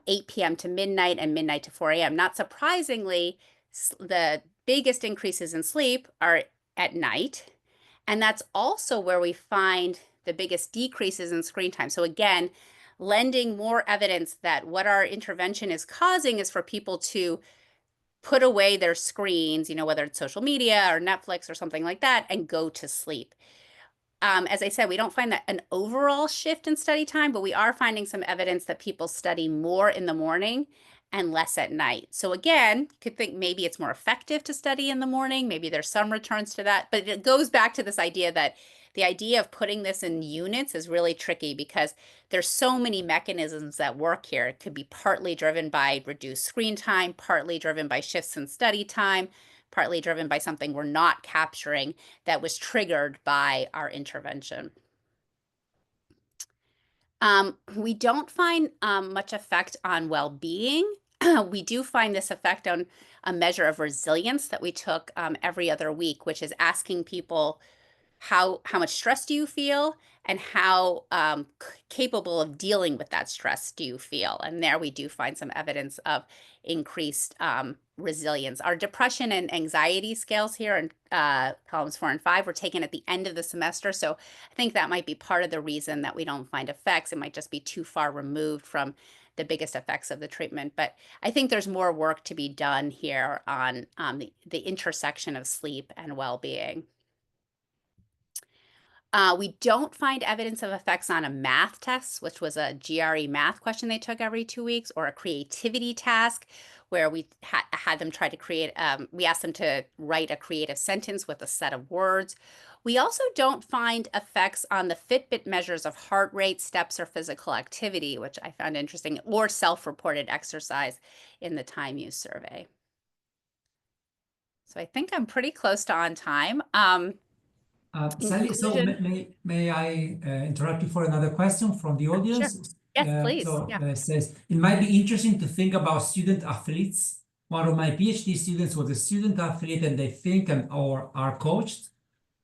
8 p.m. to midnight, and midnight to 4 a.m. Not surprisingly, the biggest increases in sleep are at night. And that's also where we find the biggest decreases in screen time. So again, lending more evidence that what our intervention is causing is for people to put away their screens, whether it's social media or Netflix or something like that, and go to sleep. As I said, we don't find that an overall shift in study time, but we are finding some evidence that people study more in the morning and less at night. So again, you could think maybe it's more effective to study in the morning. Maybe there's some returns to that, but it goes back to this idea that the idea of putting this in units is really tricky because there's so many mechanisms that work here. It could be partly driven by reduced screen time, partly driven by shifts in study time, partly driven by something we're not capturing that was triggered by our intervention. We don't find much effect on well-being. We do find this effect on a measure of resilience that we took every other week, which is asking people how much stress do you feel and how capable of dealing with that stress do you feel? And there we do find some evidence of increased resilience. Our depression and anxiety scales here in columns 4 and 5 were taken at the end of the semester. So I think that might be part of the reason that we don't find effects. It might just be too far removed from the biggest effects of the treatment. But I think there's more work to be done here on the intersection of sleep and well-being. We don't find evidence of effects on a math test, which was a GRE math question they took every 2 weeks, or a creativity task where we had them try to create, we asked them to write a creative sentence with a set of words. We also don't find effects on the Fitbit measures of heart rate, steps, or physical activity, which I found interesting, or self-reported exercise in the time use survey. So I think I'm pretty close to on time. Sally, so may I interrupt you for another question from the audience? Sure. Yes, please. It says, it might be interesting to think about student athletes. One of my PhD students was a student athlete, and they think or are coached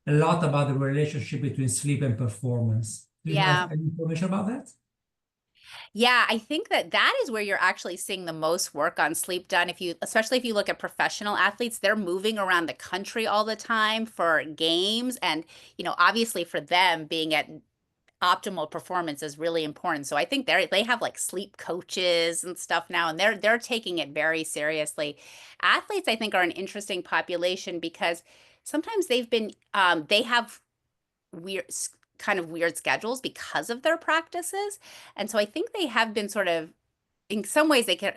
a lot about the relationship between sleep and performance. Do you have any information about that? Yeah, I think that is where you're actually seeing the most work on sleep done. Especially if you look at professional athletes, they're moving around the country all the time for games. And, obviously for them being at optimal performance is really important. So I think they have like sleep coaches and stuff now, and they're taking it very seriously. Athletes, I think, are an interesting population because sometimes they have weird schedules because of their practices. And so I think they have been sort of, in some ways, they can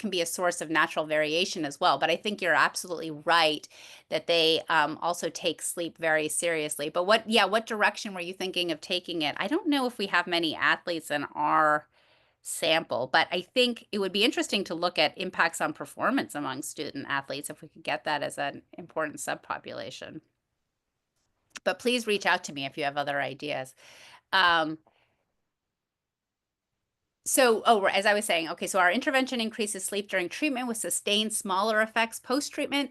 be a source of natural variation as well. But I think you're absolutely right that they also take sleep very seriously. But what direction were you thinking of taking it? I don't know if we have many athletes in our sample, but I think it would be interesting to look at impacts on performance among student athletes if we could get that as an important subpopulation. But please reach out to me if you have other ideas. As I was saying, okay, so our intervention increases sleep during treatment with sustained smaller effects post-treatment.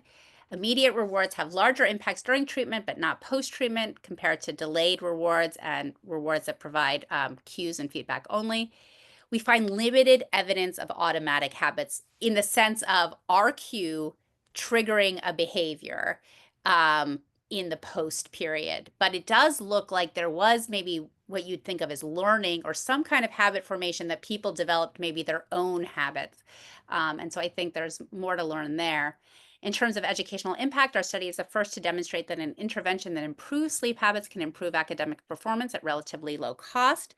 Immediate rewards have larger impacts during treatment, but not post-treatment compared to delayed rewards and rewards that provide cues and feedback only. We find limited evidence of automatic habits in the sense of our cue triggering a behavior in the post period. But it does look like there was maybe what you'd think of as learning or some kind of habit formation that people developed maybe their own habits. And so I think there's more to learn there. In terms of educational impact, our study is the first to demonstrate that an intervention that improves sleep habits can improve academic performance at relatively low cost.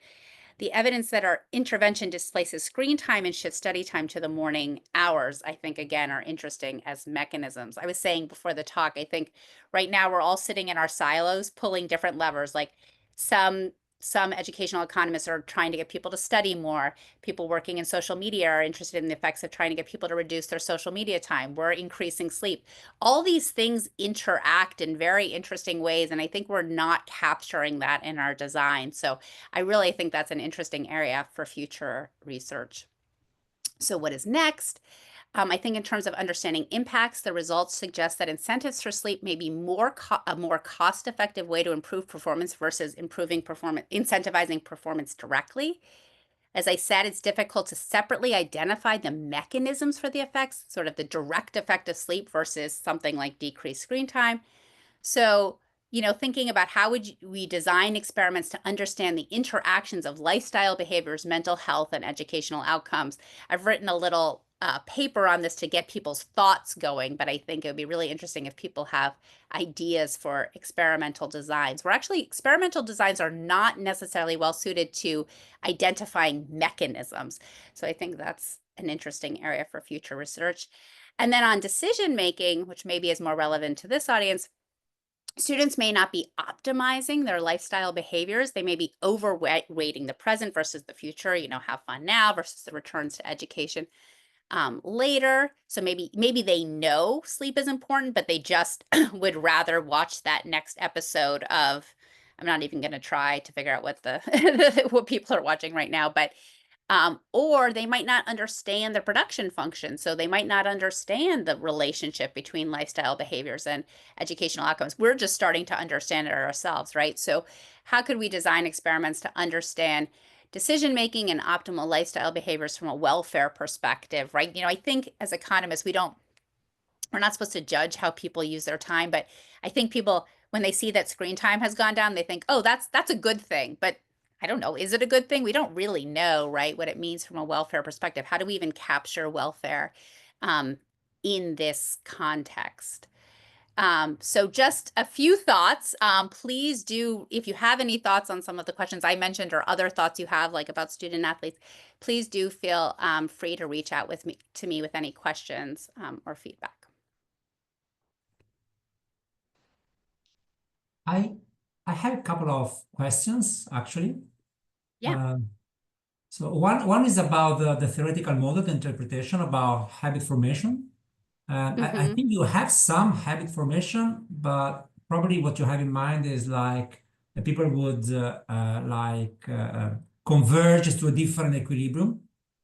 The evidence that our intervention displaces screen time and shifts study time to the morning hours, I think, again, are interesting as mechanisms. I was saying before the talk, I think right now we're all sitting in our silos pulling different levers. Like some educational economists are trying to get people to study more. People working in social media are interested in the effects of trying to get people to reduce their social media time. We're increasing sleep. All these things interact in very interesting ways, and I think we're not capturing that in our design. So I really think that's an interesting area for future research. So what is next? I think in terms of understanding impacts, the results suggest that incentives for sleep may be a more cost-effective way to improve performance versus incentivizing performance directly. As I said, it's difficult to separately identify the mechanisms for the effects, sort of the direct effect of sleep versus something like decreased screen time. So, thinking about how would we design experiments to understand the interactions of lifestyle behaviors, mental health, and educational outcomes. I've written a little paper on this to get people's thoughts going, but I think it would be really interesting if people have ideas for experimental designs. Experimental designs are not necessarily well suited to identifying mechanisms. So I think that's an interesting area for future research. And then on decision making, which maybe is more relevant to this audience, students may not be optimizing their lifestyle behaviors. They may be overweighting the present versus the future, have fun now versus the returns to education later. So maybe they know sleep is important, but they just would rather watch that next episode of, I'm not even going to try to figure out what what people are watching right now, but or they might not understand the production function. So they might not understand the relationship between lifestyle behaviors and educational outcomes. We're just starting to understand it ourselves, right? So how could we design experiments to understand decision-making and optimal lifestyle behaviors from a welfare perspective, right? I think as economists, we're not supposed to judge how people use their time, but I think people, when they see that screen time has gone down, they think, oh, that's a good thing. But I don't know, is it a good thing? We don't really know, right, what it means from a welfare perspective. How do we even capture welfare in this context? So just a few thoughts. Please do, if you have any thoughts on some of the questions I mentioned or other thoughts you have, like about student athletes, please do feel free to reach out to me with any questions or feedback. I have a couple of questions actually. Yeah. So one is about the theoretical model, the interpretation about habit formation. I think you have some habit formation, but probably what you have in mind is like people would converge to a different equilibrium,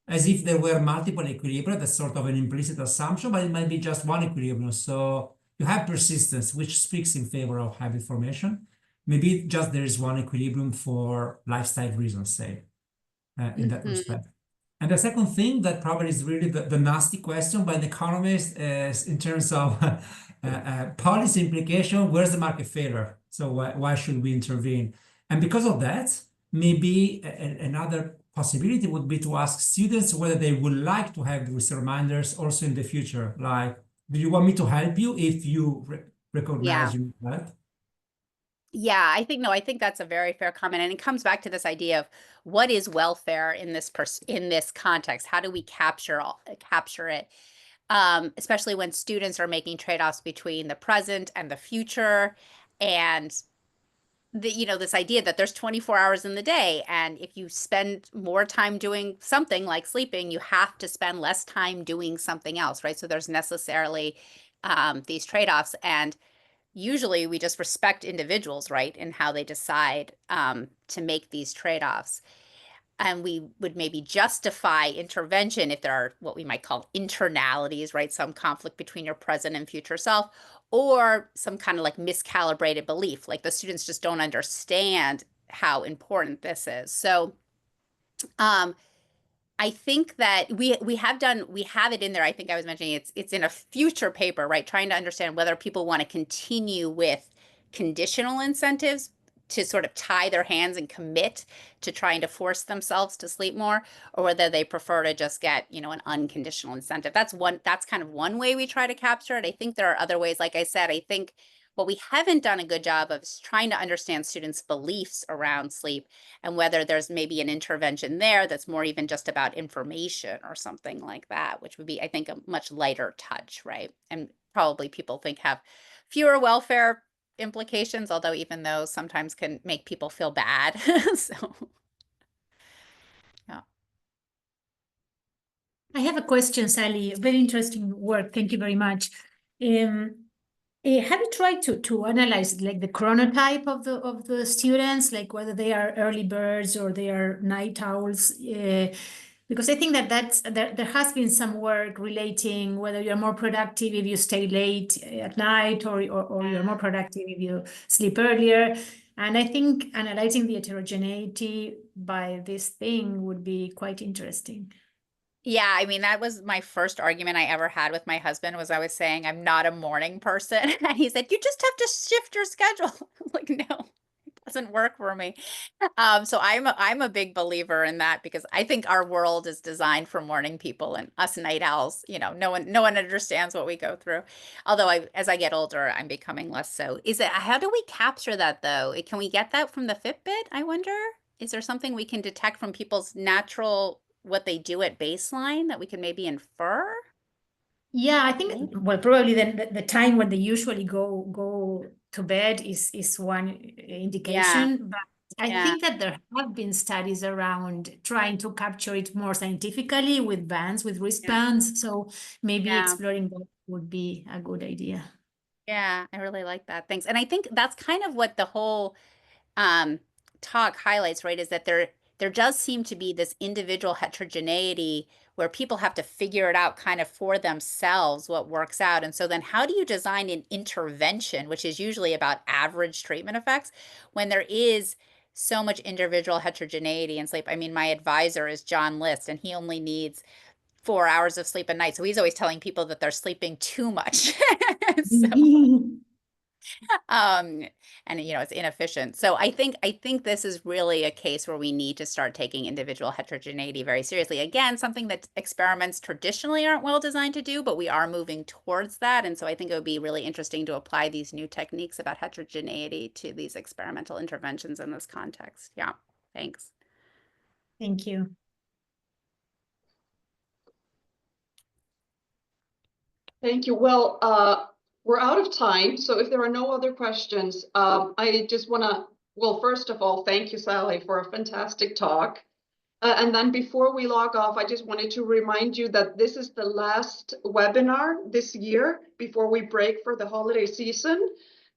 as if there were multiple equilibria. That's sort of an implicit assumption, but it might be just one equilibrium. So you have persistence, which speaks in favor of habit formation. Maybe just there is one equilibrium for lifestyle reasons, say, in that respect. And the second thing that probably is really the nasty question by an economist is in terms of policy implication, where's the market failure? So why should we intervene? And because of that, maybe another possibility would be to ask students whether they would like to have these reminders also in the future. Like, do you want me to help you if you recognize you need help? Yeah, I think that's a very fair comment, and it comes back to this idea of what is welfare in this context. How do we capture it, especially when students are making trade-offs between the present and the future, and this idea that there's 24 hours in the day, and if you spend more time doing something like sleeping, you have to spend less time doing something else, right? So there's necessarily these trade-offs, and usually we just respect individuals, right, and how they decide to make these trade-offs. And we would maybe justify intervention if there are what we might call internalities, right, some conflict between your present and future self, or some kind of like miscalibrated belief, like the students just don't understand how important this is. So I think that we have it in there. I think I was mentioning it's in a future paper, right? Trying to understand whether people want to continue with conditional incentives to sort of tie their hands and commit to trying to force themselves to sleep more, or whether they prefer to just get, an unconditional incentive. That's kind of one way we try to capture it. I think there are other ways. Like I said, I think what we haven't done a good job of is trying to understand students' beliefs around sleep and whether there's maybe an intervention there that's more even just about information or something like that, which would be, I think, a much lighter touch, right? And probably people think have fewer welfare implications, although even those sometimes can make people feel bad. So, yeah. I have a question, Sally. Very interesting work. Thank you very much. Have you tried to analyze like the chronotype of the students, like whether they are early birds or they are night owls? Because I think there has been some work relating whether you're more productive if you stay late at night or you're more productive if you sleep earlier. And I think analyzing the heterogeneity by this thing would be quite interesting. Yeah, I mean, that was my first argument I ever had with my husband, was I was saying I'm not a morning person. And he said, you just have to shift your schedule. I'm like, no, it doesn't work for me. So I'm a big believer in that, because I think our world is designed for morning people, and us night owls, no one understands what we go through. Although as I get older, I'm becoming less so. How do we capture that though? Can we get that from the Fitbit, I wonder? Is there something we can detect from people's natural what they do at baseline that we can maybe infer? Yeah, I think, Maybe. well, probably the time when they usually go to bed is one indication, but I Yeah. think that there have been studies around trying to capture it more scientifically with bands, with wristbands. So maybe Yeah. exploring that would be a good idea. Yeah, I really like that. Thanks. And I think that's kind of what the whole talk highlights, right? Is that there does seem to be this individual heterogeneity where people have to figure it out kind of for themselves what works out. And so then how do you design an intervention, which is usually about average treatment effects, when there is so much individual heterogeneity in sleep? I mean, my advisor is John List, and he only needs 4 hours of sleep a night. So he's always telling people that they're sleeping too much. So and it's inefficient. So I think this is really a case where we need to start taking individual heterogeneity very seriously. Again, something that experiments traditionally aren't well designed to do, but we are moving towards that. And so I think it would be really interesting to apply these new techniques about heterogeneity to these experimental interventions in this context. Yeah, thanks. Thank you. Thank you. Well, we're out of time, so if there are no other questions, I just want to, well, first of all, thank you, Sally, for a fantastic talk. And then before we log off, I just wanted to remind you that this is the last webinar this year before we break for the holiday season.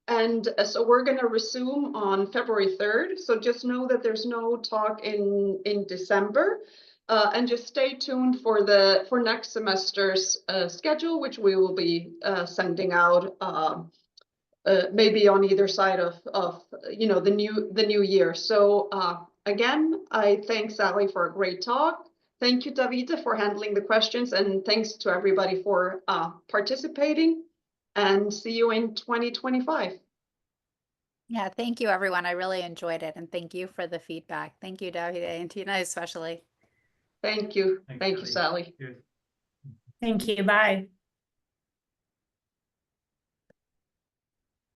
And so we're going to resume on February 3rd. So just know that there's no talk in December. And just stay tuned for next semester's schedule, which we will be sending out maybe on either side of the new year. So again, I thank Sally for a great talk. Thank you, Davide, for handling the questions, and thanks to everybody for participating. And see you in 2025. Yeah, thank you, everyone. I really enjoyed it, and thank you for the feedback. Thank you, Davide, and Tina especially. Thank you. Thanks, Thank you, Sally. Cheers. Thank you. Bye.